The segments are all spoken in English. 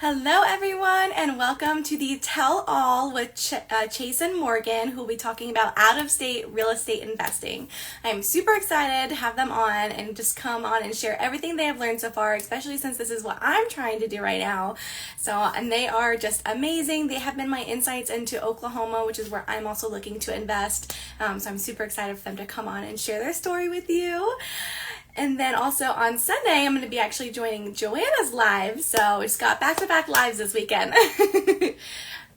Hello, everyone, and welcome to the Tell All with Chase and Morgan, who will be talking about out of state real estate investing. I'm super excited to have them on and just come on and share everything they have learned so far, especially since this is what I'm trying to do right now. And they are just amazing. They have been my insights into Oklahoma, which is where I'm also looking to invest. So I'm super excited for them to come on and share their story with you. And then also on Sunday, I'm going to be actually joining Joanna's live. So we just got back-to-back lives this weekend.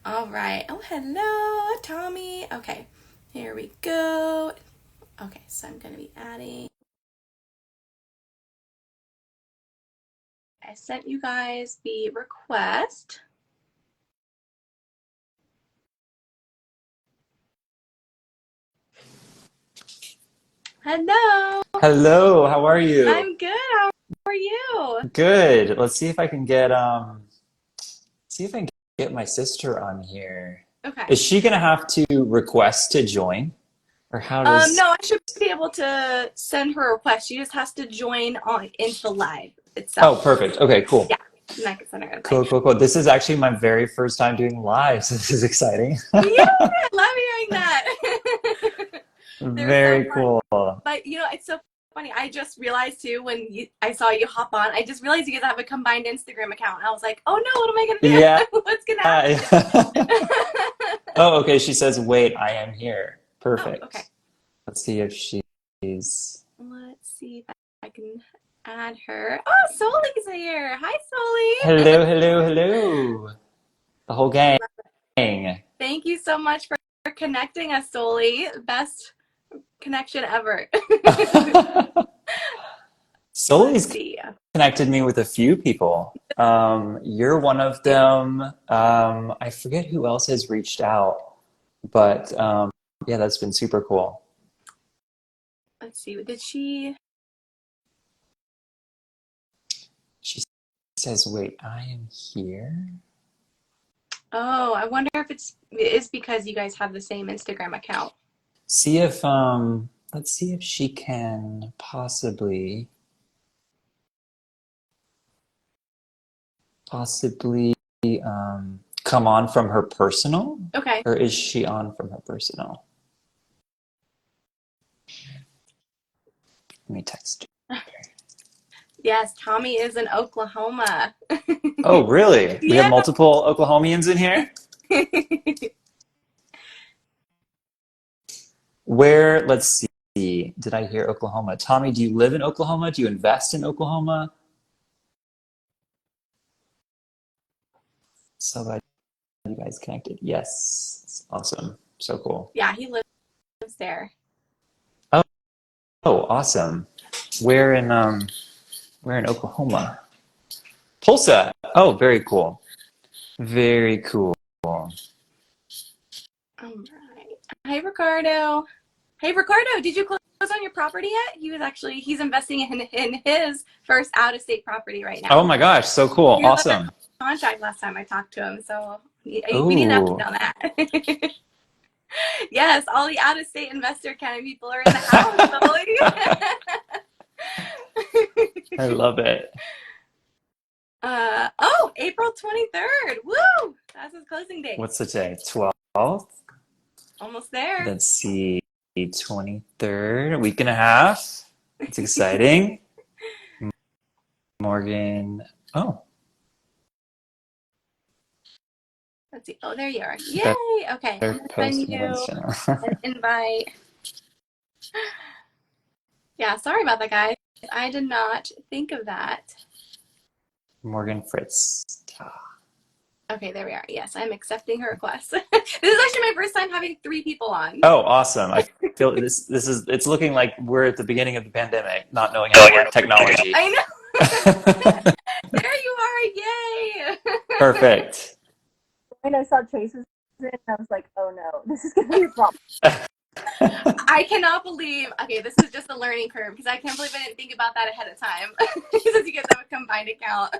All right. Oh, hello, Tommy. Okay, here we go. Okay, so I'm going to be adding. I sent you guys the request. Hello. Hello, how are you? I'm good. How are you? Good. Let's see if I can get my sister on here. Okay. Is she gonna have to request to join? Or how does No, I should be able to send her a request. She just has to join on into the live Oh, itself. perfect. Okay, cool. Yeah, and I can send her an invite. Cool, cool, cool. This is actually my very first time doing live, so this is exciting. Yeah, I love hearing that. They're so Very fun. cool. But it's so funny. I just realized too when I saw you hop on. I just realized you guys have a combined Instagram account. And I was like, oh no, what am I Yeah. gonna do? What's gonna happen? Oh, okay. She says, wait, I am here. Oh, okay. Perfect. Let's see if she's Let's see if I can add her. Oh, Soli's here. Hi, Soli. hello, hello, hello. The whole gang. Thank you so much for connecting us, Soli. Best connection ever. Let's Sully's see. connected me with a few people. You're one of them. I forget who else has reached out, but yeah, that's been super cool. Let's see. Did she? She says, "Wait, I am here." Oh, I wonder if it's because you guys have the same Instagram account. See if let's see if she can possibly come on from her personal, Okay. or is she on from her personal? Let me text her. Yes, Tommy is in Oklahoma. Oh, really? We have Yeah. multiple Oklahomians in here? Where, let's see, did I hear Oklahoma? Tommy, do you live in Oklahoma? Do you invest in Oklahoma? So glad you guys connected. Yes, it's awesome. So cool. Yeah, he lives there. Oh, oh, awesome. Where in where in Oklahoma? Tulsa. Oh, very cool. Very cool. All right. Hi, Ricardo. Hey, Ricardo, did you close on your property yet? He's investing in his first out-of-state property right Oh now. my gosh, so cool. He was under Awesome. contract last time I talked to him, so we need an Ooh, update on that. Yes, all the out-of-state investor kind of people are in the house. I love it. April 23rd. Woo! That's his closing date. What's the day? 12th? Almost there. Let's see, 23rd, a week and a half. It's exciting. Morgan. Oh, Let's see. Oh, there you are. better Yay! Okay, I'm gonna post send on the you Insta. an invite. Yeah, sorry about that, guys. I did not think of that. Morgan Fritz. Okay, there we are. Yes, I'm accepting her request. This is actually my first time having 3 people on. Oh, awesome. I feel this is it's looking like we're at the beginning of the pandemic, not knowing how to work technology. I know. There you are. Yay! Perfect. And I saw Chase's in, and I was like, oh no, this is going to be a problem. I cannot believe, okay, this is just a learning curve because I can't believe I didn't think about that ahead of time. Since you guys have a combined account.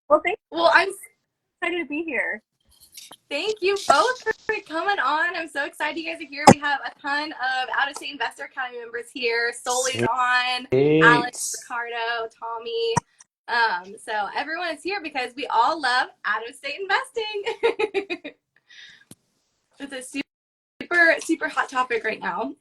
Well, thanks. Well, I'm Excited to be here. Thank you both for coming on. I'm so excited you guys are here. We have a ton of out-of-state investor academy members here. Soli's on, Sweet. Alex, Ricardo, Tommy. So everyone is here because we all love out-of-state investing. It's a super hot topic right now.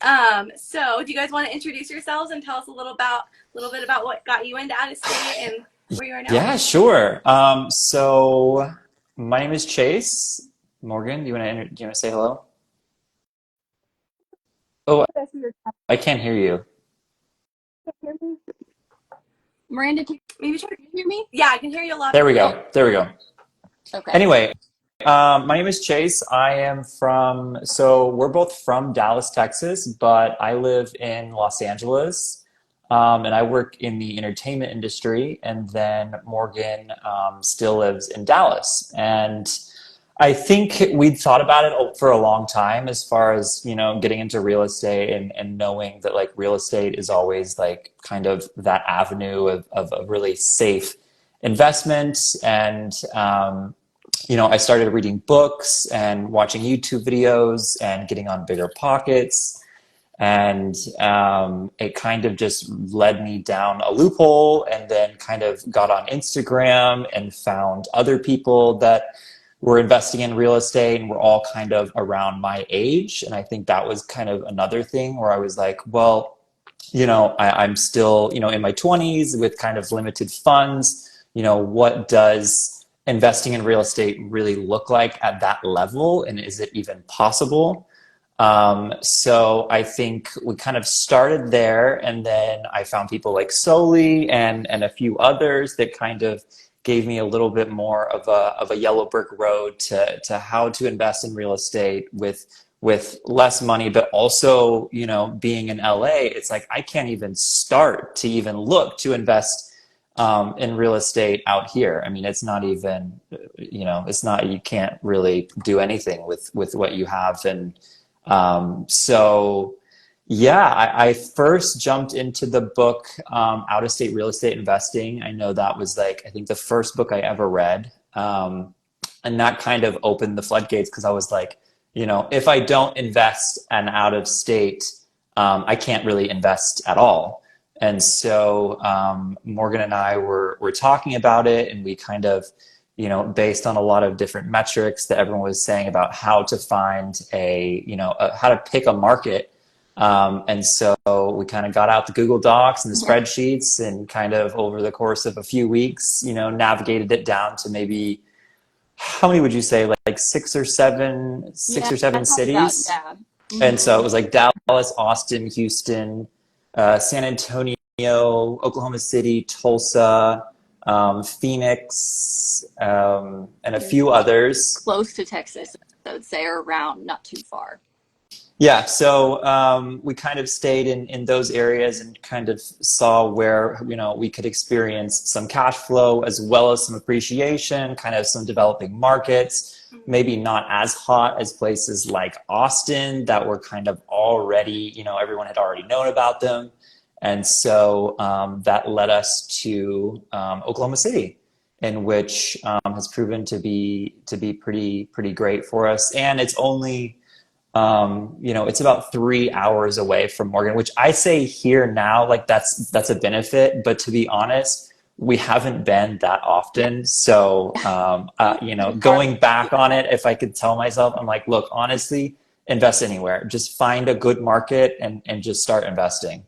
So do you guys want to introduce yourselves and tell us a little bit about what got you into out-of-state and where you are now? Yeah, sure. So my name is Chase. Morgan, do you want to say hello? Oh, That's your I can't hear you. hear me? Miranda, can Maybe try to you hear me? Yeah, I can hear you a lot. There we go. There we go. Okay. Anyway, my name is Chase. So we're both from Dallas, Texas, but I live in Los Angeles, and I work in the entertainment industry. And then Morgan still lives in Dallas. And I think we'd thought about it for a long time as far as, getting into real estate and knowing that like real estate is always like kind of that avenue of a really safe investment. And, I started reading books and watching YouTube videos and getting on Bigger Pockets. And it kind of just led me down a loophole, and then kind of got on Instagram and found other people that were investing in real estate and were all kind of around my age. And I think that was kind of another thing where I was like, well, I'm still, in my 20s with kind of limited funds. What does investing in real estate really look like at that level? And is it even possible? So I think we kind of started there, and then I found people like Soli and a few others that kind of gave me a little bit more of a yellow brick road to how to invest in real estate with less money, but also, being in LA, it's like I can't even start to even look to invest in real estate out here. I mean, it's not even, you can't really do anything with what you have. And so yeah, I first jumped into the book, Out of State Real Estate Investing. I know that was like, I think the first book I ever read. And that kind of opened the floodgates, because I was like, if I don't invest and out of state, I can't really invest at all. And so Morgan and I were talking about it, and we kind of, based on a lot of different metrics that everyone was saying about how to find how to pick a market. And so we kind of got out the Google Docs and the spreadsheets, and kind of over the course of a few weeks, navigated it down to maybe, how many would you say, like six or seven cities? Yeah. And so it was like Dallas, Austin, Houston, San Antonio, Oklahoma City, Tulsa, Phoenix, and a few others. Close to Texas, I would say, or around, not too far. Yeah, so we kind of stayed in those areas and kind of saw where, we could experience some cash flow as well as some appreciation, kind of some developing markets, maybe not as hot as places like Austin that were kind of already, everyone had already known about them. And so that led us to Oklahoma City, in which has proven to be pretty great for us. And it's only, it's about 3 hours away from Morgan, which I say here now, like that's a benefit. But to be honest, we haven't been that often. So, going back on it, if I could tell myself, I'm like, look, honestly, invest anywhere. Just find a good market and just start investing.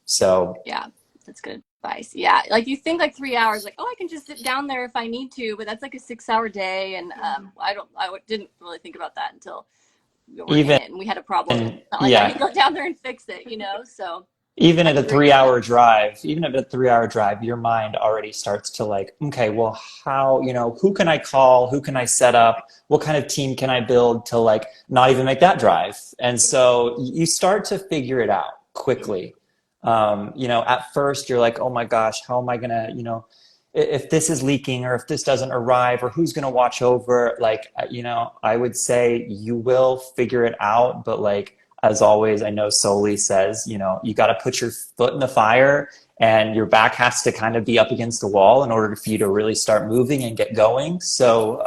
So yeah, that's good advice. Yeah, like you think like 3 hours, like, oh, I can just sit down there if I need to, but that's like a 6-hour day, and I didn't really think about that until we were in it and we had a problem. It's not like I can go down there and fix it, So even at a 3-hour drive, your mind already starts to like, okay, well, how, who can I call? Who can I set up? What kind of team can I build to like not even make that drive? And so you start to figure it out quickly. At first you're like, oh my gosh, how am I gonna, if this is leaking, or if this doesn't arrive, or who's gonna watch over, like, I would say you will figure it out. But like, as always, I know Soli says, you got to put your foot in the fire, and your back has to kind of be up against the wall in order for you to really start moving and get going. So,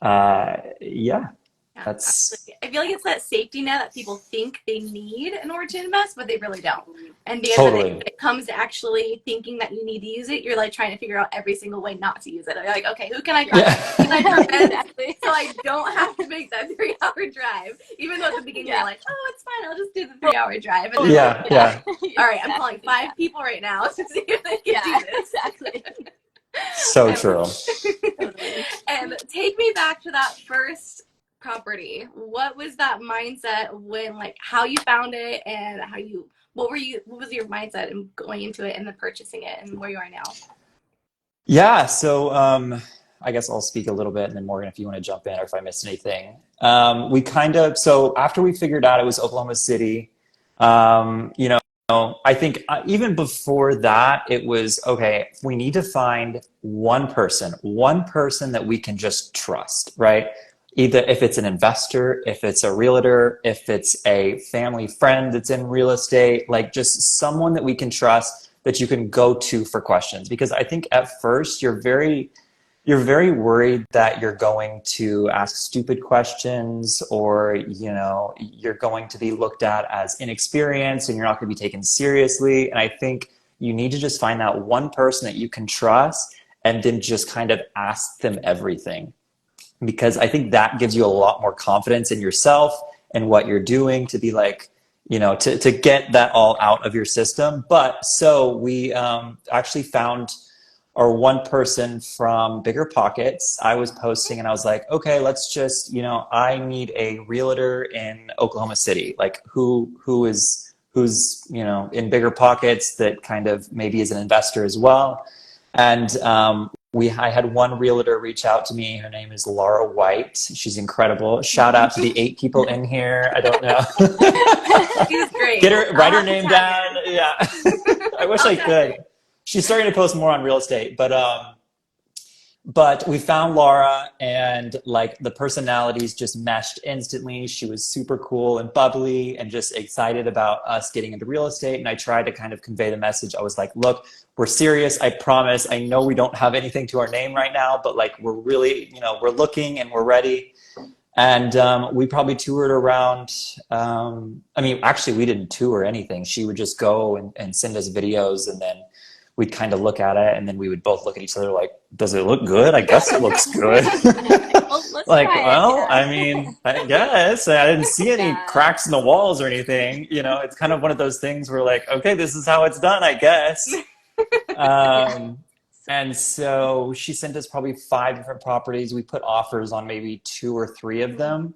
yeah. Yeah, That's absolutely. I feel like it's that safety net that people think they need in order to invest, but they really don't. And because when totally. it comes to actually thinking that you need to use it, you're like trying to figure out every single way not to use it. You're like, okay, who can I Yeah. contact? Who can I prevent Exactly. so I don't have to make that 3-hour drive? Even though at the beginning you're like, oh, it's fine, I'll just do the 3-hour drive. And then Yeah, like, yeah. all right, I'm calling Exactly. 5 people right now to see if they can do this. Exactly. So true. Totally. And take me back to that first property. What was that mindset when, like, how you found it and what was your mindset in going into it and then purchasing it and where you are now? Yeah, so I guess I'll speak a little bit, and then Morgan, if you want to jump in or if I missed anything. So after we figured out it was Oklahoma City, you know, I think even before that, it was okay, we need to find one person that we can just trust, right? Either if it's an investor, if it's a realtor, if it's a family friend that's in real estate, like just someone that we can trust that you can go to for questions. Because I think at first you're very worried that you're going to ask stupid questions, or you know, you're going to be looked at as inexperienced and you're not going to be taken seriously. And I think you need to just find that one person that you can trust and then just kind of ask them everything, because I think that gives you a lot more confidence in yourself and what you're doing, to be like, you know, to get that all out of your system. But so we actually found our one person from Bigger Pockets. I was posting and I was like, okay, let's just, you know, I need a realtor in Oklahoma City. Like who's, you know, in Bigger Pockets that kind of maybe is an investor as well. And I had one realtor reach out to me. Her name is Laura White. She's incredible. Shout out to the 8 people in here. I don't know. She's great. Write her I'll have to name tag down. her. Yeah. I wish I could. She's starting to post more on real estate, but we found Laura, and like the personalities just meshed instantly. She was super cool and bubbly and just excited about us getting into real estate. And I tried to kind of convey the message. I was like, look, we're serious. I promise. I know we don't have anything to our name right now, but like, we're really, you know, we're looking and we're ready. And we probably toured around. I mean, actually, we didn't tour anything. She would just go and send us videos, and then we'd kind of look at it, and then we would both look at each other like, does it look good? I guess it looks good. Well, let's Like, try it. well, Yeah. I mean, I guess I didn't see any Yeah. cracks in the walls or anything. You know, it's kind of one of those things where like, okay, this is how it's done, I guess. And so she sent us probably 5 different properties. We put offers on maybe 2 or 3 of them.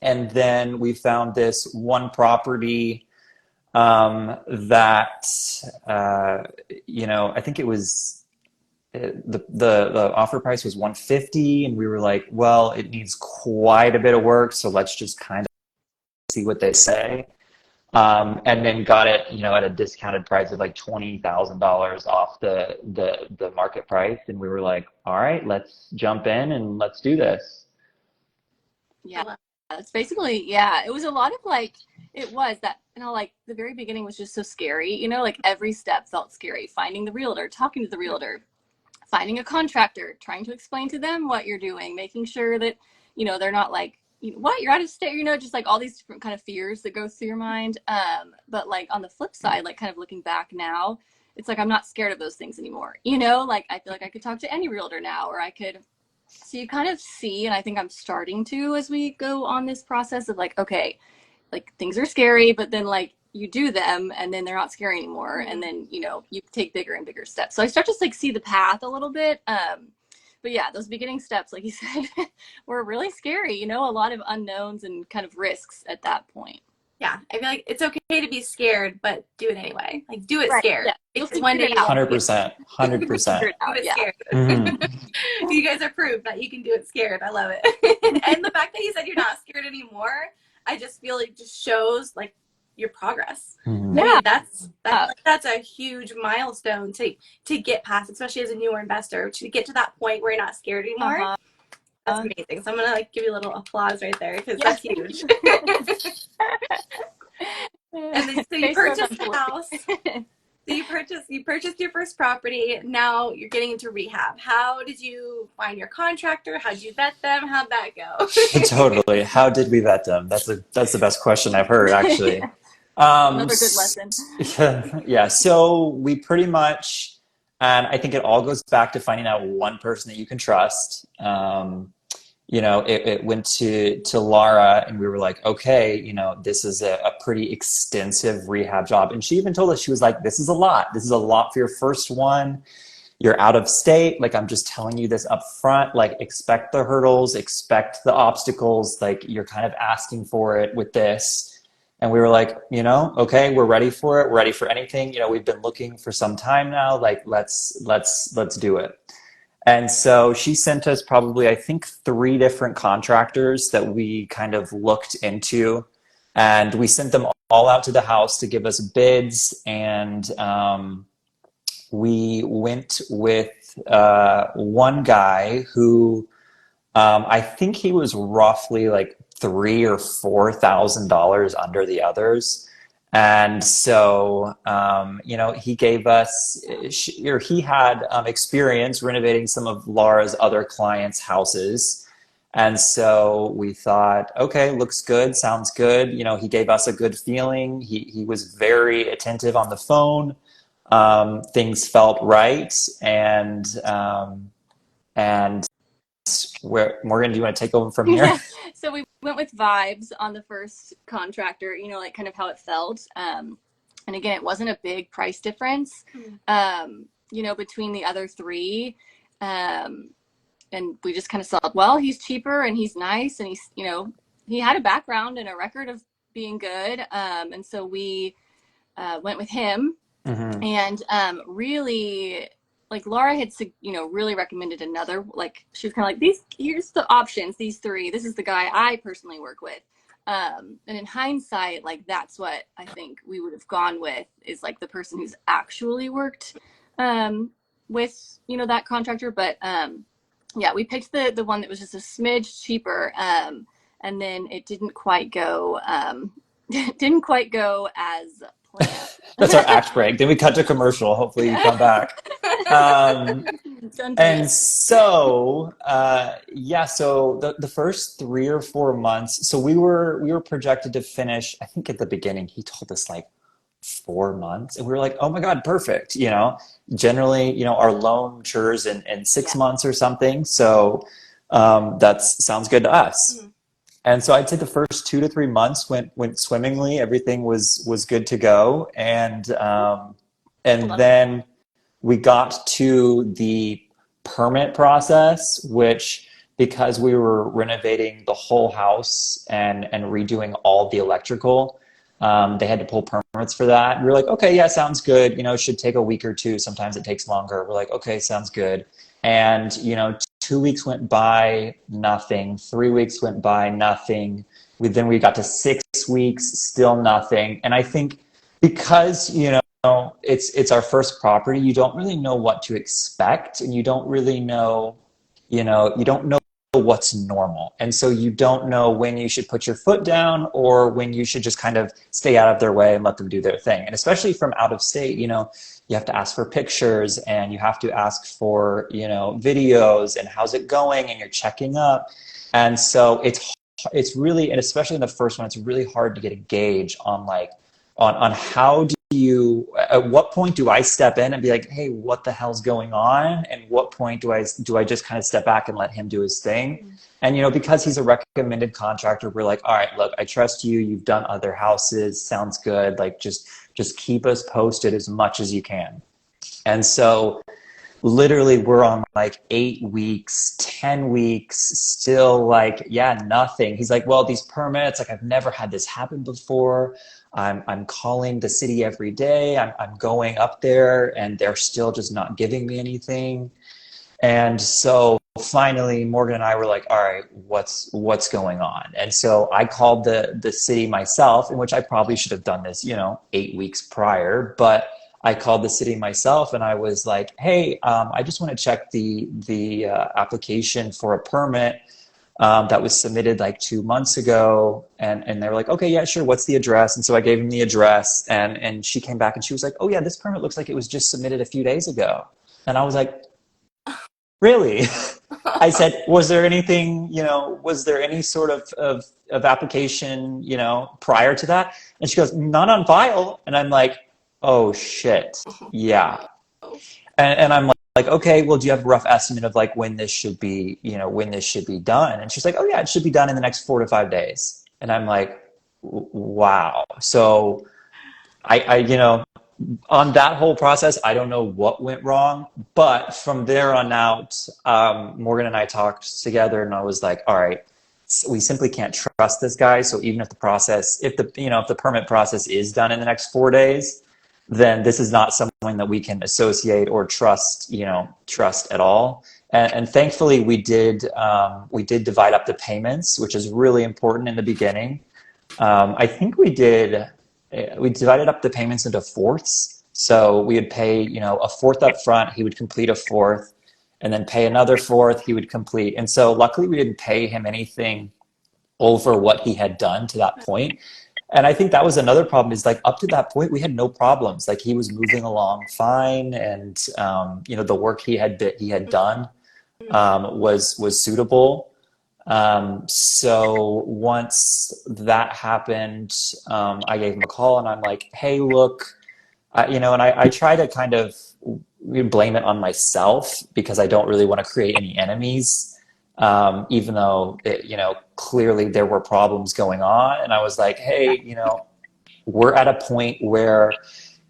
And then we found this one property that you know, I think it was the offer price was 150, and we were like, well, it needs quite a bit of work, so let's just kind of see what they say. And then got it, you know, at a discounted price of like $20,000 off the market price, and we were like, all right, let's jump in and let's do this. Yeah, it's basically, yeah, it was a lot of like, it was that, you know, like the very beginning was just so scary, you know, like every step felt scary. Finding the realtor, talking to the realtor, finding a contractor, trying to explain to them what you're doing, making sure that, you know, they're not like, what, you're out of state, you know, just like all these different kind of fears that go through your mind. But like on the flip side, like kind of looking back now, it's like I'm not scared of those things anymore, you know, like I feel like I could talk to any realtor now, or I could. So you kind of see, and I think I'm starting to, as we go on this process of like, okay, like things are scary, but then like you do them and then they're not scary anymore. And then, you know, you take bigger and bigger steps. So I start to like see the path a little bit. But yeah, those beginning steps, like you said, were really scary, you know, a lot of unknowns and kind of risks at that point. Yeah, I feel like it's okay to be scared, but do it anyway. Like, do it Right, scared. yeah. You'll Because one day figure it you out. won't be 100%. Figure 100%. it out, do it yeah. scared. Mhm. You guys are proof that you can do it scared. I love it. And the fact that you said you're not scared anymore, I just feel like just shows like your progress. Mhm. I Yeah. mean, that's a huge milestone to get past, especially as a newer investor, to get to that point where you're not scared anymore. Uh-huh. That's amazing. So I'm gonna like give you a little applause right there, because Yes. that's huge. And then so you Face goes purchased on the house. So you purchased your first property. Now you're getting into rehab. How did you find your contractor? How did you vet them? How'd that go? Totally. How did we vet them? That's the best question I've heard, actually. Yeah, another good lesson. Yeah. So we pretty much, and I think it all goes back to finding out one person that you can trust. It went to Laura, and we were like, okay, this is a pretty extensive rehab job. And she even told us, she was like, this is a lot. This is a lot for your first one. You're out of state. Like, I'm just telling you this up front. Like, expect the hurdles, expect the obstacles. Like, you're kind of asking for it with this. And we were like, okay, we're ready for it. We're ready for anything. We've been looking for some time now. Like, let's do it. And so she sent us probably, I think, 3 different contractors that we kind of looked into, and we sent them all out to the house to give us bids. And we went with one guy who I think he was roughly like $3,000 or $4,000 under the others. And so, he gave us, or he had experience renovating some of Laura's other clients' houses. And so we thought, okay, looks good, sounds good. He gave us a good feeling. He was very attentive on the phone. Things felt right. And Morgan, do you want to take over from here? Yeah. So we went with vibes on the first contractor, like kind of how it felt. And again, it wasn't a big price difference, between the other 3. And we just kind of thought, well, he's cheaper and he's nice, and he's, he had a background and a record of being good. And so we went with him. Mm-hmm. And really, like, Laura had, really recommended another, like, she was kind of like, here's the options, these 3, this is the guy I personally work with. And in hindsight, like, that's what I think we would have gone with, is like the person who's actually worked with, that contractor. But yeah, we picked the one that was just a smidge cheaper. And then it didn't quite go as planned. That's our act break. Then we cut to commercial. Hopefully you come back. And so, so the first 3 or 4 months, so we were projected to finish, I think at the beginning, he told us like 4 months, and we were like, oh my God, perfect. Generally, our loan matures in 6 months or something. So, that sounds good to us. Mm-hmm. And so I'd say the first 2 to 3 months went swimmingly. Everything was good to go. And then we got to the permit process, which, because we were renovating the whole house and redoing all the electrical, they had to pull permits for that. And we were like, okay, yeah, sounds good. It should take a week or 2. Sometimes it takes longer. We're like, okay, sounds good. And, 2 weeks went by, nothing. 3 weeks went by, nothing. Then we got to 6 weeks, still nothing. And I think because, it's our first property, you don't really know what to expect, and you don't really know, you don't know what's normal. And so you don't know when you should put your foot down or when you should just kind of stay out of their way and let them do their thing. And especially from out of state, you have to ask for pictures, and you have to ask for, videos, and how's it going, and you're checking up. And so it's really, and especially in the first one, it's really hard to get a gauge on on how do you, at what point do I step in and be like, hey, what the hell's going on? And what point do I just kind of step back and let him do his thing? Mm-hmm. And, because he's a recommended contractor, we're like, all right, look, I trust you. You've done other houses. Sounds good. Like, just keep us posted as much as you can. And so literally we're on like 8 weeks, 10 weeks, still like, yeah, nothing. He's like, well, these permits, like, I've never had this happen before. I'm calling the city every day. I'm going up there, and they're still just not giving me anything. And so finally, Morgan and I were like, all right, what's going on? And so I called the city myself, in which I probably should have done this, 8 weeks prior, but I called the city myself, and I was like, hey, I just want to check the application for a permit. that was submitted like 2 months ago. And they were like, okay, yeah, sure. What's the address? And so I gave him the address, and she came back and she was like, oh yeah, this permit looks like it was just submitted a few days ago. And I was like, really? I said, was there anything, was there any sort of application, prior to that? And she goes, not on file. And I'm like, oh shit. Yeah. And I'm like, okay, well, do you have a rough estimate of like when this should be, when this should be done? And she's like, oh yeah, it should be done in the next 4 to 5 days. And I'm like, wow. So I on that whole process, I don't know what went wrong, but from there on out, Morgan and I talked together, and I was like, all right, we simply can't trust this guy. So even if the permit process is done in the next 4 days, then this is not someone that we can associate or trust at all. And thankfully we did divide up the payments, which is really important in the beginning. I think we divided up the payments into fourths. So we would pay, a fourth up front, he would complete a fourth, and then pay another fourth, he would complete. And so luckily we didn't pay him anything over what he had done to that point. And I think that was another problem, is like up to that point, we had no problems. Like he was moving along fine. And, the work he had done was suitable. So once that happened, I gave him a call and I'm like, hey, look, and I try to kind of blame it on myself because I don't really want to create any enemies, even though, clearly there were problems going on. And I was like, hey, we're at a point where,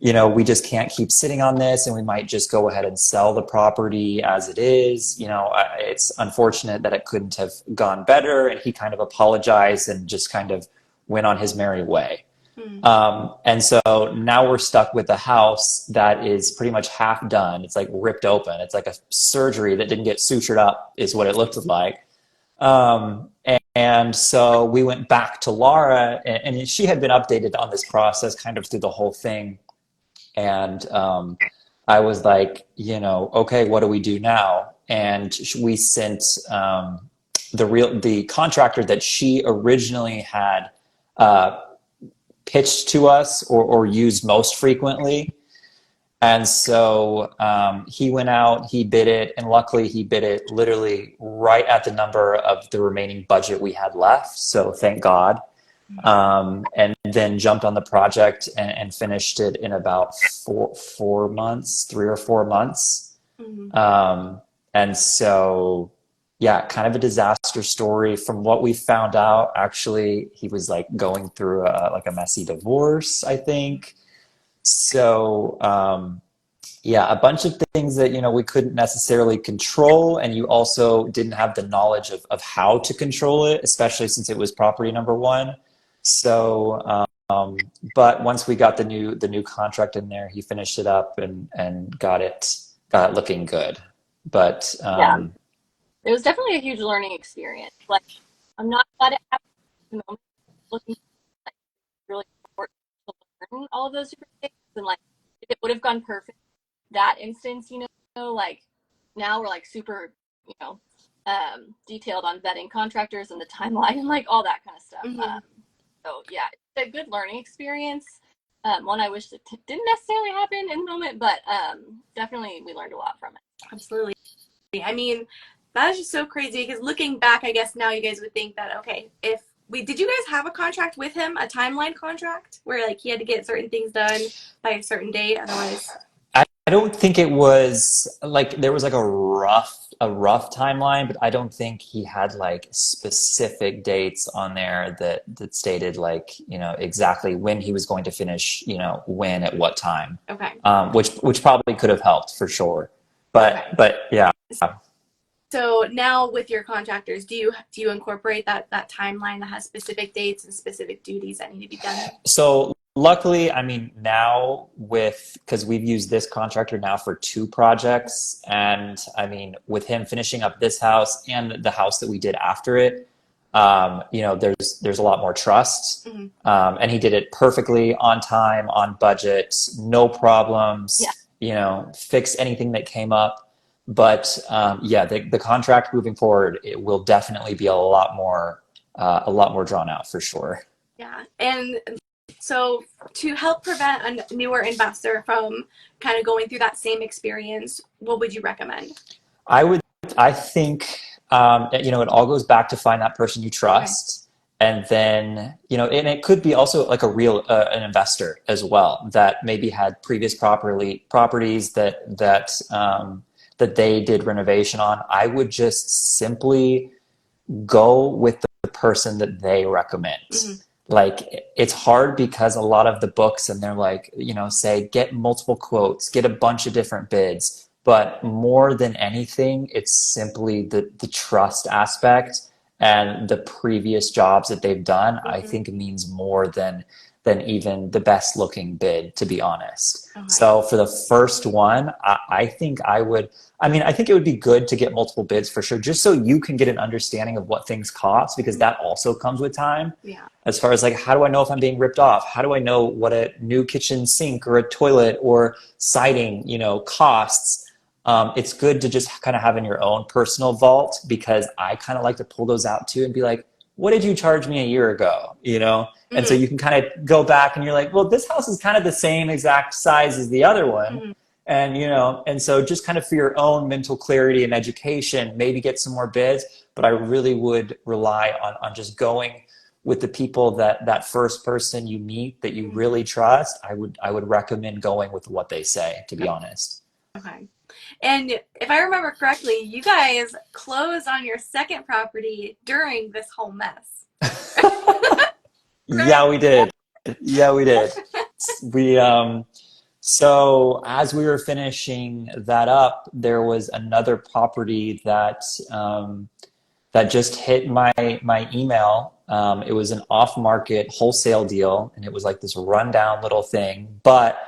we just can't keep sitting on this, and we might just go ahead and sell the property as it is. It's unfortunate that it couldn't have gone better. And he kind of apologized and just kind of went on his merry way. And so now we're stuck with a house that is pretty much half done. It's like ripped open. It's like a surgery that didn't get sutured up is what it looked like. And so we went back to Laura, and she had been updated on this process kind of through the whole thing. And I was like, okay, what do we do now? And we sent the contractor that she originally had pitched to us or used most frequently. And so he went out, he bid it, and luckily he bid it literally right at the number of the remaining budget we had left. So thank God. And then jumped on the project and finished it in about 4 months, 3 or 4 months. And so, yeah, kind of a disaster story. From what we found out, actually, he was like going through a messy divorce, I think. So, yeah, a bunch of things that, we couldn't necessarily control. And you also didn't have the knowledge of how to control it, especially since it was property number one. So, but once we got the new contract in there, he finished it up and got it looking good. But, yeah, it was definitely a huge learning experience. Like, I'm not glad it happened at the moment. Looking like really important to learn all of those different things. And like, if it would have gone perfect, that instance, like now we're like super, detailed on vetting contractors and the timeline and like all that kind of stuff. So yeah, it's a good learning experience. One I wish that didn't necessarily happen in the moment, but definitely we learned a lot from it. Absolutely. I mean, that is just so crazy because looking back, I guess now you guys would think that, okay, did you guys have a contract with him, a timeline contract where like he had to get certain things done by a certain date, otherwise? I don't think it was like there was like a rough timeline, but I don't think he had like specific dates on there that stated like, exactly when he was going to finish, when at what time. Okay. Which probably could have helped for sure. But yeah. So now with your contractors, do you incorporate that timeline that has specific dates and specific duties that need to be done? So luckily, I mean, now because we've used this contractor now for 2 projects, and I mean, with him finishing up this house and the house that we did after it, there's a lot more trust. And he did it perfectly on time, on budget, no problems. Yeah. Fixed anything that came up. Yeah, the contract moving forward, it will definitely be a lot more drawn out for sure. Yeah. And so to help prevent a newer investor from kind of going through that same experience, what would you recommend? I would, I think, it all goes back to find that person you Okay. trust. And then, and it could be also like an investor as well that maybe had previous properties that they did renovation on. I would just simply go with the person that they recommend. Mm-hmm. Like it's hard because a lot of the books and they're like, say get multiple quotes, get a bunch of different bids. But more than anything, it's simply the trust aspect and the previous jobs that they've done, I Mm-hmm. think means more than even the best looking bid, to be honest. Okay. So for the first one, I think I think it would be good to get multiple bids for sure, just so you can get an understanding of what things cost, because that also comes with time. Yeah. As far as like, how do I know if I'm being ripped off? How do I know what a new kitchen sink or a toilet or siding, costs? It's good to just kind of have in your own personal vault, because I kind of like to pull those out too and be like, what did you charge me a year ago? And so Mm-hmm. you can kind of go back and you're like, well, this house is kind of the same exact size as the other one. Mm-hmm. And so just kind of for your own mental clarity and education, maybe get some more bids. But I really would rely on just going with the people that first person you meet that you really trust. I would recommend going with what they say, to be honest. Okay. And if I remember correctly, you guys closed on your second property during this whole mess. Yeah, we did. Yeah, we did. We So as we were finishing that up, there was another property that just hit my email. It was an off-market wholesale deal, and it was like this rundown little thing. But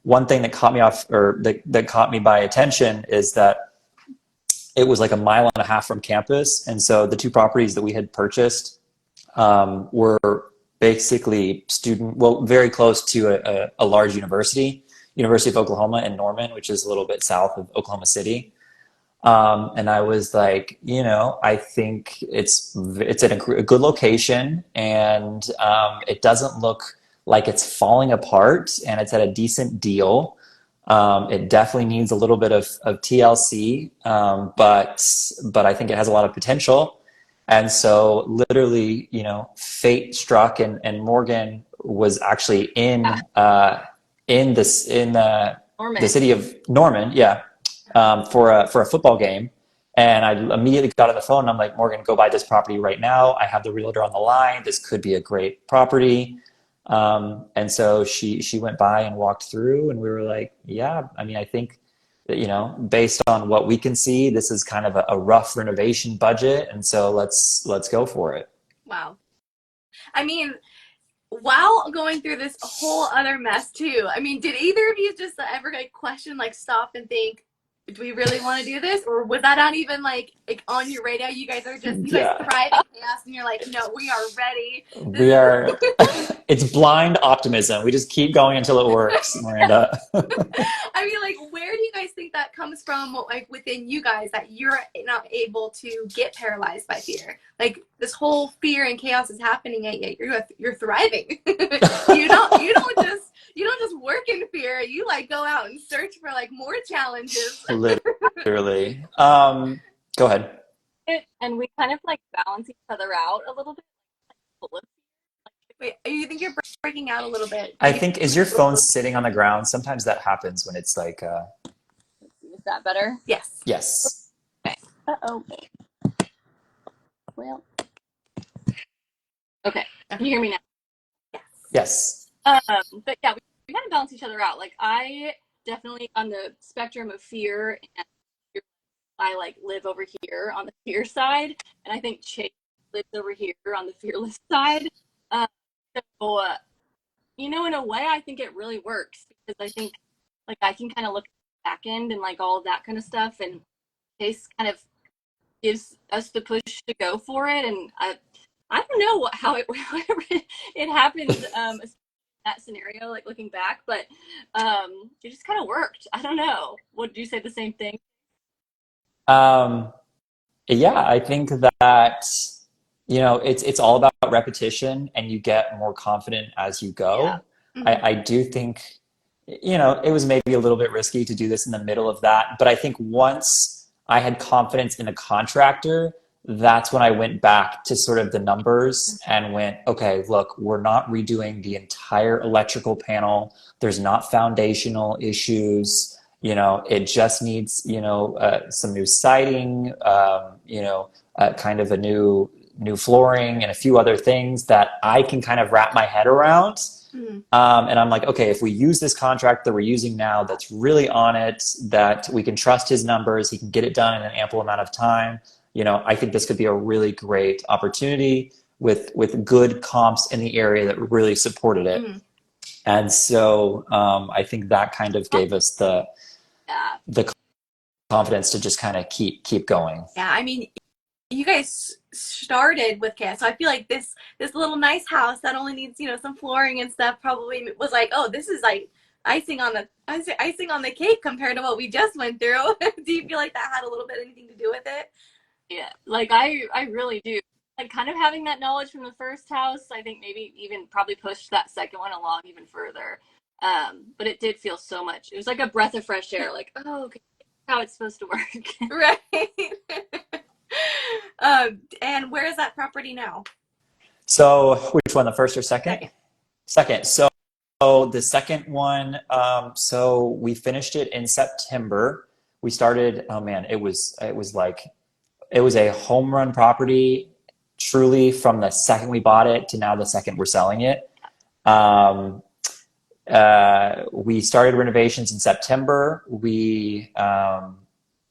one thing that caught me off, or that caught me by attention, is that it was like a mile and a half from campus, and so the two properties that we had purchased were basically very close to a large university, University of Oklahoma in Norman, which is a little bit south of Oklahoma City. And I was like, I think it's at a good location, and it doesn't look like it's falling apart, and it's at a decent deal. It definitely needs a little bit of TLC, but I think it has a lot of potential. And so literally, fate struck, and Morgan was actually in the Norman. city of Norman, yeah, for a football game. And I immediately got on the phone and I'm like, Morgan, go buy this property right now. I have the realtor on the line. This could be a great property. And so she went by and walked through, and we were like, yeah, I think that, based on what we can see, this is kind of a rough renovation budget. And so let's go for it. Wow. I mean, while going through this whole other mess too, did either of you just ever question, stop and think, do we really want to do this? Or was that not even like on your radar? You guys thrive in chaos and you're like, no, we are ready. We are, it's blind optimism. We just keep going until it works, Miranda. Where do you guys think that comes from, within you guys, that you're not able to get paralyzed by fear? This whole fear and chaos is happening, yet you're thriving. you don't just work in fear. You go out and search for more challenges. Literally. Go ahead. And we kind of balance each other out a little bit. Wait, you think you're breaking out a little bit? I think, is your phone sitting on the ground? Sometimes that happens when it's like. Is that better? Yes. Yes. Okay. Uh-oh. Well. Okay. Can you hear me now? Yes. But yeah, we kind of balance each other out. I definitely on the spectrum of fear, and I live over here on the fear side, and I think Chase lives over here on the fearless side. So, in a way, I think it really works, because I think I can kind of look at the back end and all of that kind of stuff, and Chase kind of gives us the push to go for it. And I don't know how it happened that scenario, looking back, but it just kind of worked. I don't know. Would you say the same thing? Um, yeah, I think that, it's all about repetition and you get more confident as you Yeah. go. Mhm. I do think, it was maybe a little bit risky to do this in the middle of that, but I think once I had confidence in a contractor, that's when I went back to sort of the numbers and went, okay, look, we're not redoing the entire electrical panel. There's not foundational issues. It just needs, some new siding, kind of a new flooring and a few other things that I can kind of wrap my head around. Mhm. And I'm like, okay, if we use this contract that we're using now, that's really on it, that we can trust his numbers, he can get it done in an ample amount of time. I think this could be a really great opportunity with good comps in the area that really supported it. Mhm. And so I think that kind of gave us Yeah. the confidence to just kind of keep going. Yeah, I mean, you guys started with chaos, so I feel like this little nice house that only needs some flooring and stuff probably was like, oh, this is like icing on the cake compared to what we just went through. Do you feel like that had a little bit anything to do with it? Yeah, like I really do. Like kind of having that knowledge from the first house, I think maybe even probably pushed that second one along even further. But it did feel so much. It was like a breath of fresh air. Like, oh, okay, how it's supposed to work. Right. And where is that property now? So which one, the first or second? Second. Second. So the second one, so we finished it in September. We started, oh man, it was a home run property, truly, from the second we bought it to now the second we're selling it. Um, we started renovations in September. We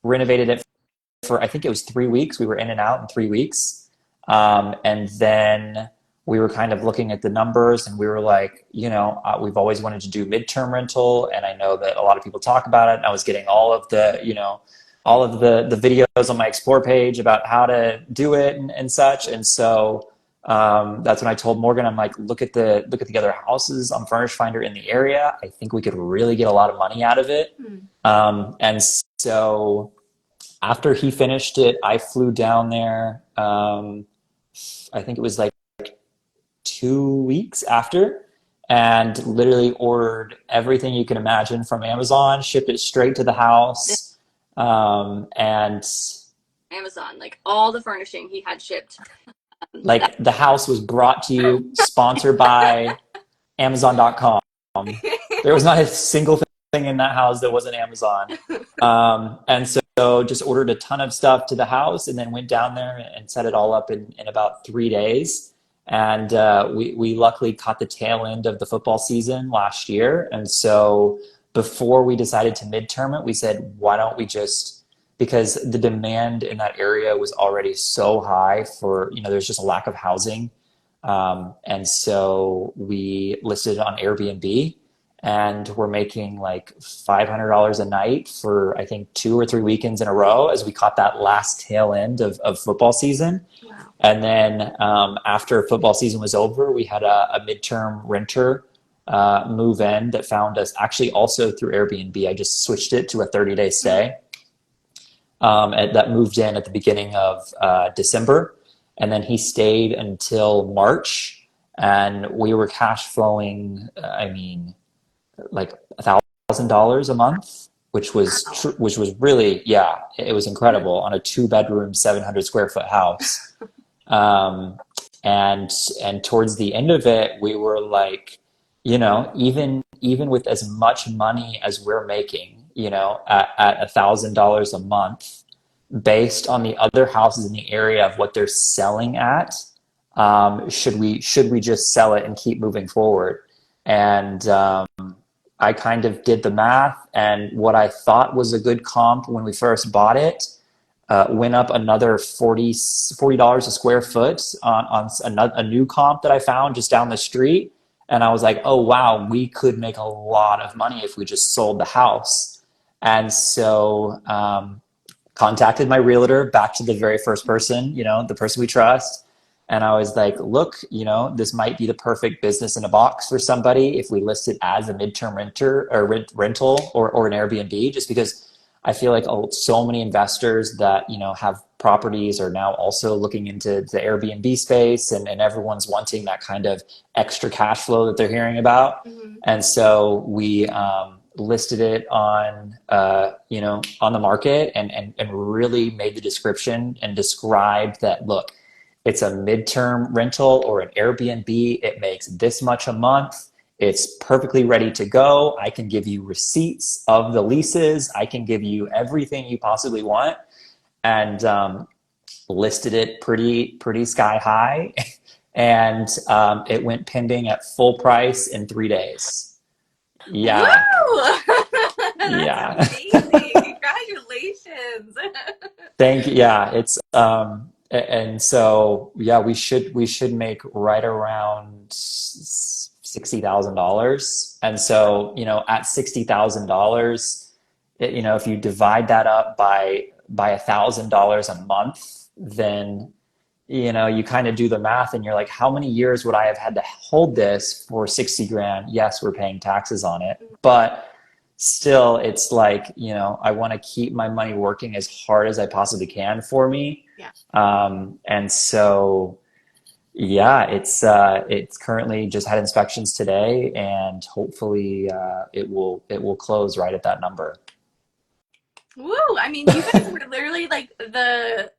renovated it for, I think it was 3 weeks. We were in and out in 3 weeks. And then we were kind of looking at the numbers and we were like, we've always wanted to do midterm rental. And I know that a lot of people talk about it. And I was getting all of the videos on my Explore page about how to do it and such. And so that's when I told Morgan, I'm like, look at the other houses on Furnish Finder in the area. I think we could really get a lot of money out of it. And so after he finished it, I flew down there. I think it was like 2 weeks after, and literally ordered everything you can imagine from Amazon, shipped it straight to the house. And Amazon, like all the furnishing he had shipped. like the house was brought to you, sponsored by Amazon.com. There was not a single thing in that house that wasn't Amazon. And so just ordered a ton of stuff to the house and then went down there and set it all up in about 3 days. And we luckily caught the tail end of the football season last year. And so before we decided to midterm it, we said, why don't we just, because the demand in that area was already so high for, there's just a lack of housing. And so we listed it on Airbnb and we're making like $500 a night for, I think, 2 or 3 weekends in a row as we caught that last tail end of football season. Wow. And then after football season was over, we had a midterm renter move in that found us actually also through Airbnb. I just switched it to a 30-day stay. And that moved in at the beginning of December. And then he stayed until March. And we were cash flowing, like $1,000 a month, which was really, yeah, it was incredible on a 2-bedroom, 700 square foot house. And towards the end of it, we were like, even with as much money as we're making, at $1,000 a month, based on the other houses in the area of what they're selling at, should we just sell it and keep moving forward? And I kind of did the math, and what I thought was a good comp when we first bought it went up another $40 a square foot on a new comp that I found just down the street. And I was like, oh, wow, we could make a lot of money if we just sold the house. And so contacted my realtor, back to the very first person, the person we trust. And I was like, look, this might be the perfect business in a box for somebody if we list it as a midterm renter or rental or an Airbnb, just because I feel like so many investors that, have properties are now also looking into the Airbnb space, and everyone's wanting that kind of extra cash flow that they're hearing about. Mm-hmm. And so we listed it on, on the market, and really made the description and described that, look, it's a midterm rental or an Airbnb. It makes this much a month. It's perfectly ready to go. I can give you receipts of the leases. I can give you everything you possibly want, and listed it pretty sky high. And it went pending at full price in 3 days. Yeah. Woo! Yeah. That's amazing. Congratulations. Thank you. Yeah, it's and so yeah, we should make right around $60,000. And so, at $60,000, if you divide that up by $1,000 a month, then you kind of do the math and you're like, how many years would I have had to hold this for 60 grand? Yes, we're paying taxes on it, but still it's like, I want to keep my money working as hard as I possibly can for me. Yeah. And so, yeah, it's currently just had inspections today, and hopefully it will close right at that number. Woo! I mean, you guys were literally like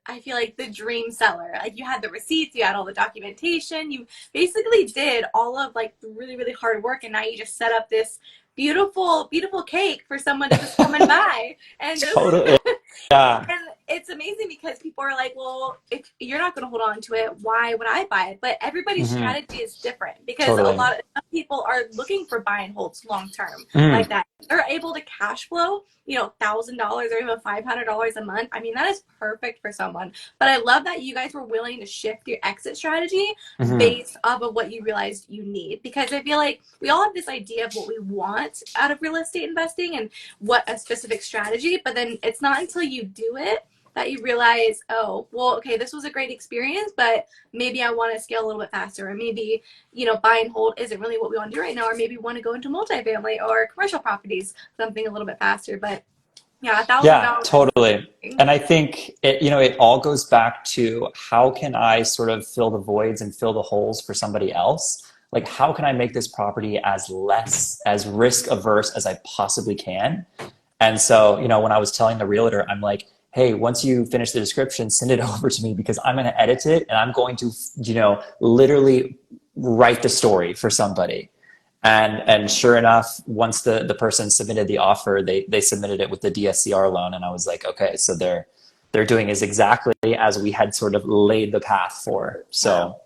I feel like the dream seller. Like you had the receipts, you had all the documentation, you basically did all of like the really, really hard work, and now you just set up this beautiful, beautiful cake for someone to just come and buy. And just Totally. Yeah. and it's amazing because people are like, well, if you're not going to hold on to it, why would I buy it? But everybody's strategy is different, because Totally. some people are looking for buy and holds long term Mm. like that. They're able to cash flow, $1,000 or even $500 a month. I mean, that is perfect for someone. But I love that you guys were willing to shift your exit strategy Mhm. based off of what you realized you need. Because I feel like we all have this idea of what we want out of real estate investing and what a specific strategy, but then it's not until you do it that you realize, oh, well, okay, this was a great experience, but maybe I want to scale a little bit faster, or maybe, buy and hold isn't really what we want to do right now, or maybe we want to go into multifamily or commercial properties, something a little bit faster. But yeah, Yeah, $1,000. totally. And I think it all goes back to, how can I sort of fill the voids and fill the holes for somebody else? Like, how can I make this property as risk averse as I possibly can? And so, when I was telling the realtor, I'm like, hey, once you finish the description, send it over to me, because I'm going to edit it and I'm going to, literally write the story for somebody. And sure enough, once the person submitted the offer, they submitted it with the DSCR loan. And I was like, okay, so they're doing is exactly as we had sort of laid the path for. So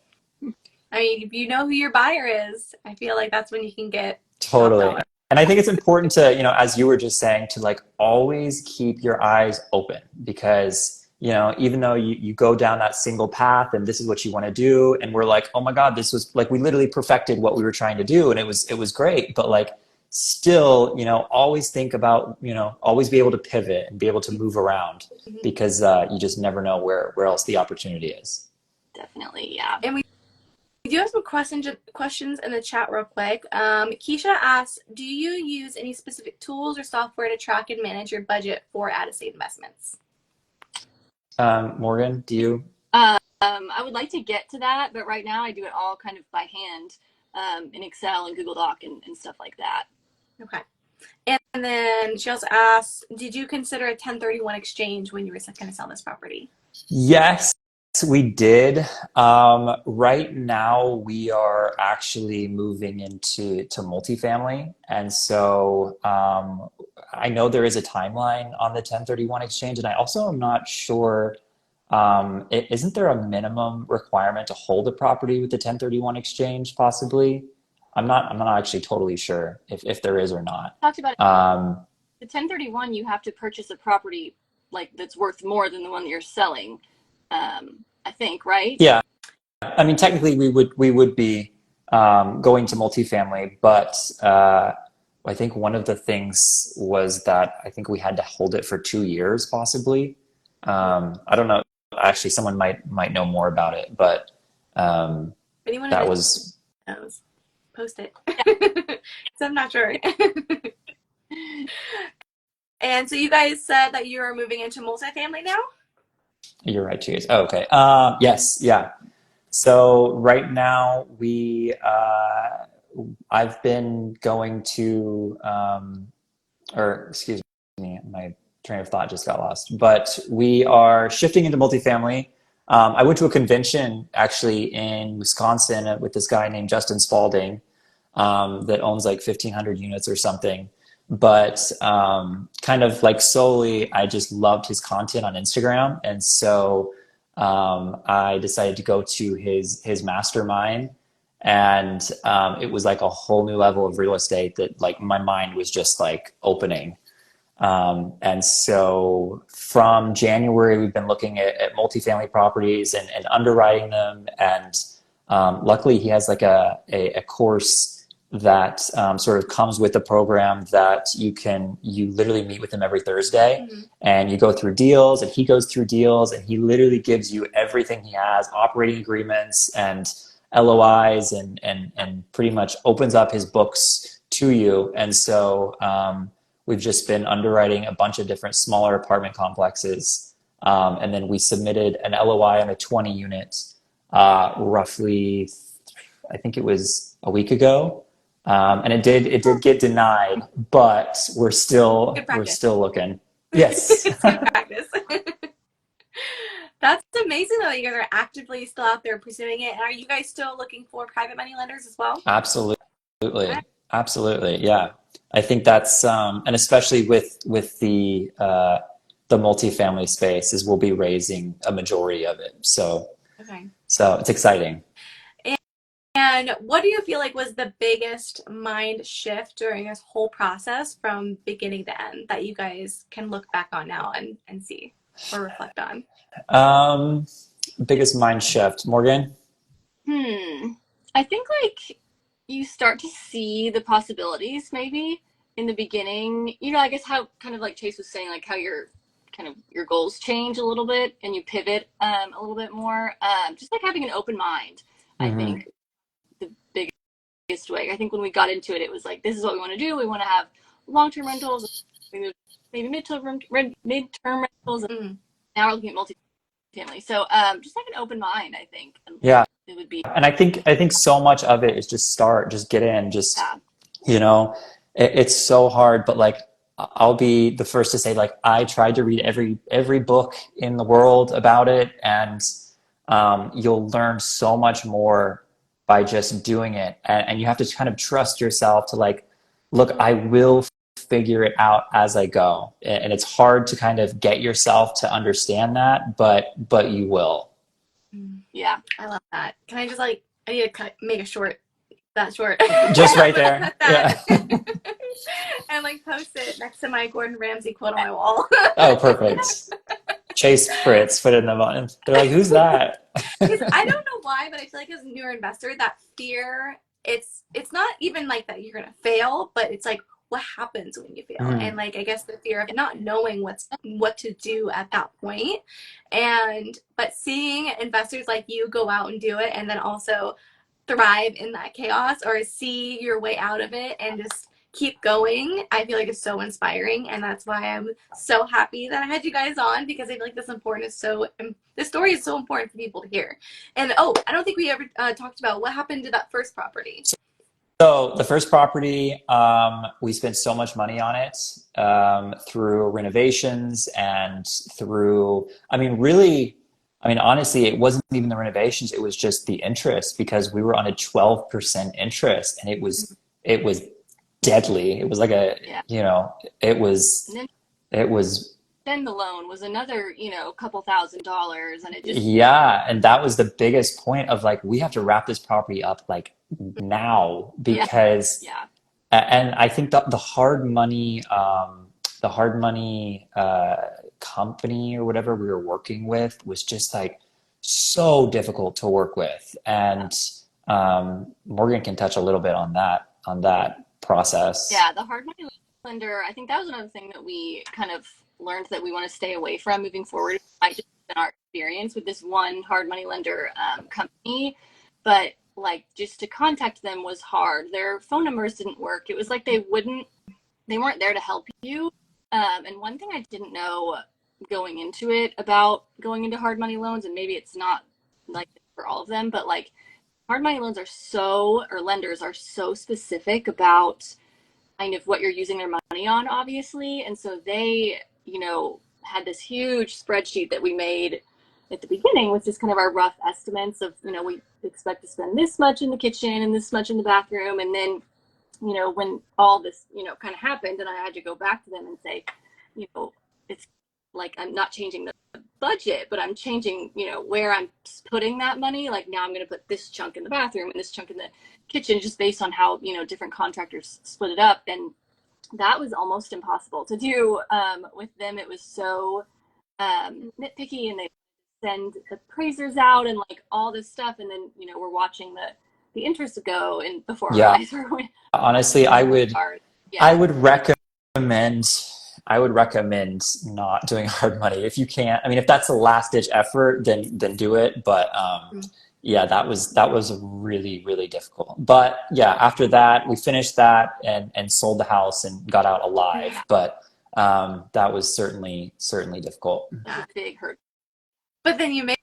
I mean, if you know who your buyer is, I feel like that's when you can get totally. And I think it's important to, as you were just saying, to like always keep your eyes open, because, even though you go down that single path and this is what you want to do, and we're like, oh my God, this was like, we literally perfected what we were trying to do, and it was great. But like, still, always think about, always be able to pivot and be able to move around, because you just never know where else the opportunity is. Definitely, yeah. And we do have some questions in the chat real quick. Keisha asks, do you use any specific tools or software to track and manage your budget for out-of-state investments? Morgan, do you? I would like to get to that, but right now I do it all kind of by hand, in Excel and Google Doc and stuff like that. Okay. And then she also asks, did you consider a 1031 exchange when you were going to sell this property? Yes, we did. Right now, we are actually moving into multifamily. And so I know there is a timeline on the 1031 exchange. And I also am not sure, isn't there a minimum requirement to hold a property with the 1031 exchange, possibly? I'm not actually totally sure if there is or not. Talked about it. The 1031, you have to purchase a property like that's worth more than the one that you're selling. I think, right? Yeah. I mean, technically we would be going to multifamily, but I think one of the things was that I think we had to hold it for 2 years, possibly. I don't know. Actually, someone might know more about it, but Anyone that who was knows, post it. So I'm not sure. And so you guys said that you are moving into multifamily now? You're right, Chase. Oh, okay. Yes, yeah. So right now I've been going to, or excuse me, my train of thought just got lost. But we are shifting into multifamily. I went to a convention actually in Wisconsin with this guy named Justin Spalding that owns like 1,500 units or something. But kind of like solely, I just loved his content on Instagram, and so I decided to go to his mastermind, and it was like a whole new level of real estate that like my mind was just like opening. And so from January, we've been looking at multifamily properties and underwriting them. And luckily, he has like a course that sort of comes with the program that you literally meet with him every Thursday, and you go through deals, and he goes through deals, and he literally gives you everything he has, operating agreements and LOIs, and pretty much opens up his books to you. And so we've just been underwriting a bunch of different smaller apartment complexes. And then we submitted an LOI on a 20 unit roughly, I think it was a week ago. And it did get denied, but we're still looking. Yes. It's good practice. That's amazing though. You guys are actively still out there pursuing it. And are you guys still looking for private money lenders as well? Absolutely. Absolutely. Yeah. I think that's and especially with the multifamily space is we'll be raising a majority of it. So it's exciting. And what do you feel like was the biggest mind shift during this whole process from beginning to end that you guys can look back on now and see or reflect on? Biggest mind shift, Morgan? I think like you start to see the possibilities maybe in the beginning. You know, I guess how kind of like Chase was saying, like how your goals change a little bit and you pivot a little bit more. Just like having an open mind, I think the biggest way. I think when we got into it, it was like, this is what we want to do. We want to have long-term rentals, maybe midterm rentals. Now we're looking at multifamily. So just like an open mind, I think. Yeah. It would be. And I think so much of it is just get in, you know, it's so hard, but like, I'll be the first to say, like, I tried to read every book in the world about it, and you'll learn so much more by just doing it. And you have to kind of trust yourself to like, look, I will figure it out as I go. And it's hard to kind of get yourself to understand that, but you will. Yeah, I love that. Can I just I need to make a short, that short. Just right there. Yeah. And like post it next to my Gordon Ramsay quote on my wall. Oh, perfect. Chase Fritz, put it in the button. They're like, who's that? I don't know why, but I feel like as a newer investor, that fear, it's not even like that you're gonna fail, but it's like, what happens when you fail? And like, I guess the fear of not knowing what to do at that point. But seeing investors like you go out and do it, and then also thrive in that chaos or see your way out of it and just keep going, I feel like it's so inspiring. And that's why I'm so happy that I had you guys on, because I feel like this story is so important for people to hear. And I don't think we ever talked about what happened to that first property. So the first property, we spent so much money on it through renovations and through, honestly, it wasn't even the renovations. It was just the interest, because we were on a 12% interest, and it was deadly. It was like Then the loan was another, couple $1,000s, and it just. Yeah. And that was the biggest point of like, we have to wrap this property up like now, because, and I think that the hard money company or whatever we were working with was just like so difficult to work with. And Morgan can touch a little bit on that process. Yeah, the hard money lender, I think that was another thing that we kind of learned that we want to stay away from moving forward. It might just been our experience with this one hard money lender company, but like just to contact them was hard. Their phone numbers didn't work. It was like they weren't there to help you. And one thing I didn't know going into it about going into hard money loans, and maybe it's not like for all of them, but like hard money loans are or lenders are so specific about kind of what you're using their money on, obviously. And so they, had this huge spreadsheet that we made at the beginning, which is kind of our rough estimates of, we expect to spend this much in the kitchen and this much in the bathroom. And then, when all this, kind of happened, and I had to go back to them and say, it's like, I'm not changing the budget, but I'm changing, where I'm putting that money. Like now I'm going to put this chunk in the bathroom and this chunk in the kitchen, just based on how, different contractors split it up. And that was almost impossible to do with them. It was so nitpicky, and they send appraisers out and like all this stuff. And then, we're watching the interest go and before our eyes were going. Honestly, I would recommend not doing hard money if you can't. I mean, if that's a last ditch effort, then do it. But yeah, that was really, really difficult. But yeah, after that, we finished that and sold the house and got out alive. But that was certainly difficult. A big hurt. But then you made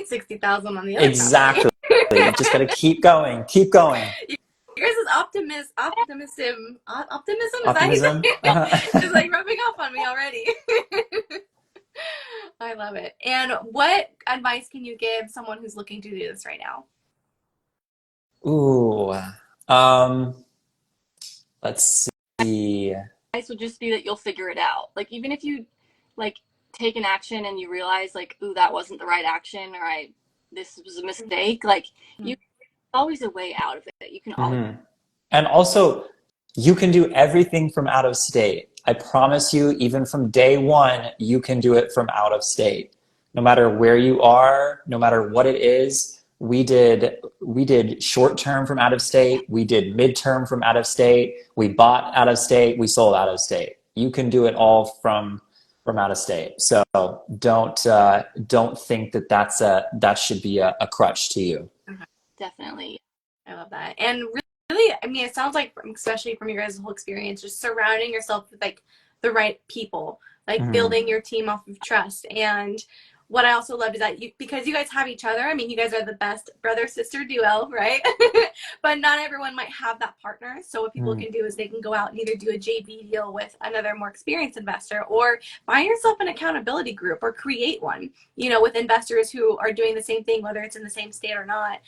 60,000 on the other. Exactly. You just got to keep going. Yours is optimism. Is Optimism? that it's like rubbing off on me already. I love it. And what advice can you give someone who's looking to do this right now? Ooh. Let's see. Advice would just be that you'll figure it out. Like even if you like take an action and you realize like, ooh, that wasn't the right action, or this was a mistake. Like you always a way out of it. You can always. And also, you can do everything from out of state. I promise you, even from day one, you can do it from out of state. No matter where you are, no matter what it is. We did short term from out of state. We did midterm from out of state. We bought out of state. We sold out of state. You can do it all from out of state. So don't think that should be a crutch to you. Definitely. I love that. And really, I mean, it sounds like, especially from your guys' whole experience, just surrounding yourself with like the right people, like building your team off of trust. And what I also love is that because you guys have each other, I mean, you guys are the best brother-sister duo, right? But not everyone might have that partner. So what people can do is they can go out and either do a JV deal with another more experienced investor, or find yourself an accountability group or create one, with investors who are doing the same thing, whether it's in the same state or not.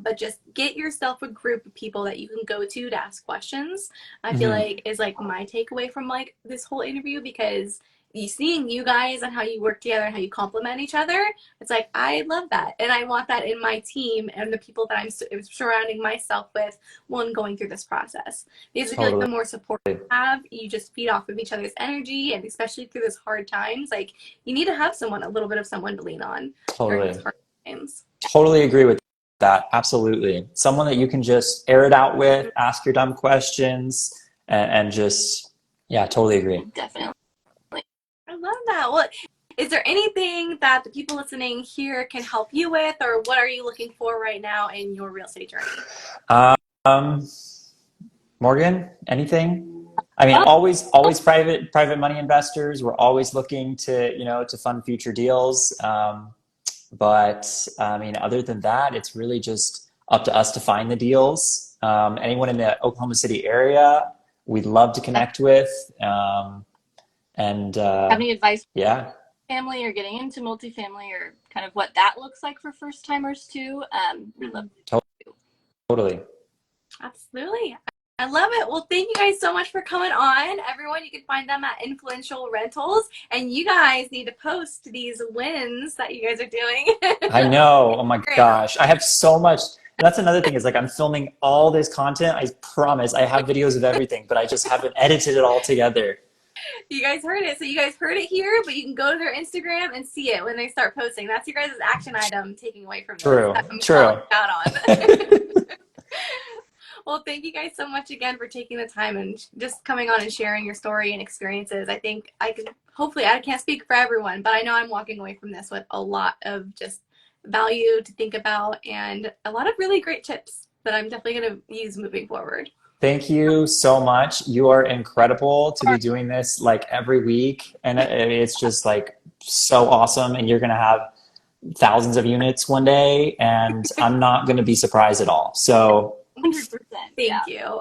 But just get yourself a group of people that you can go to ask questions. I feel like is like my takeaway from like this whole interview, because seeing you guys and how you work together and how you complement each other, it's like, I love that. And I want that in my team and the people that I'm surrounding myself with when going through this process. Because I feel like the more support you have, you just feed off of each other's energy. And especially through this hard times, like you need to have a little bit of someone to lean on during these hard times. Totally agree with that. Absolutely. Someone that you can just air it out with, ask your dumb questions, and just, yeah, totally agree. Definitely. I love that. Well, is there anything that the people listening here can help you with, or what are you looking for right now in your real estate journey? Morgan, anything? I mean, always private money investors. We're always looking to fund future deals. But I mean, other than that, it's really just up to us to find the deals. Anyone in the Oklahoma City area, we'd love to connect with. And have any advice? Yeah. Family or getting into multifamily, or kind of what that looks like for first timers too. We love Totally. Absolutely. I love it. Well, thank you guys so much for coming on. Everyone, you can find them at Influential Rentals, and you guys need to post these wins that you guys are doing. I know. Oh my gosh. I have so much. That's another thing, is like I'm filming all this content. I promise I have videos of everything, but I just haven't edited it all together. You guys heard it. So you guys heard it here, but you can go to their Instagram and see it when they start posting. That's your guys' action item taking away from this. True. Out on. Well, thank you guys so much again for taking the time and just coming on and sharing your story and experiences. I think I can't speak for everyone, but I know I'm walking away from this with a lot of just value to think about and a lot of really great tips that I'm definitely going to use moving forward. Thank you so much. You are incredible to be doing this like every week. And it's just like so awesome. And you're going to have thousands of units one day. And I'm not going to be surprised at all. So 100%. Thank you.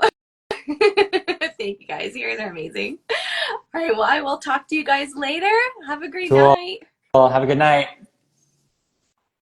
Thank you guys. You guys are amazing. All right. Well, I will talk to you guys later. Have a great cool. night. Well, have a good night.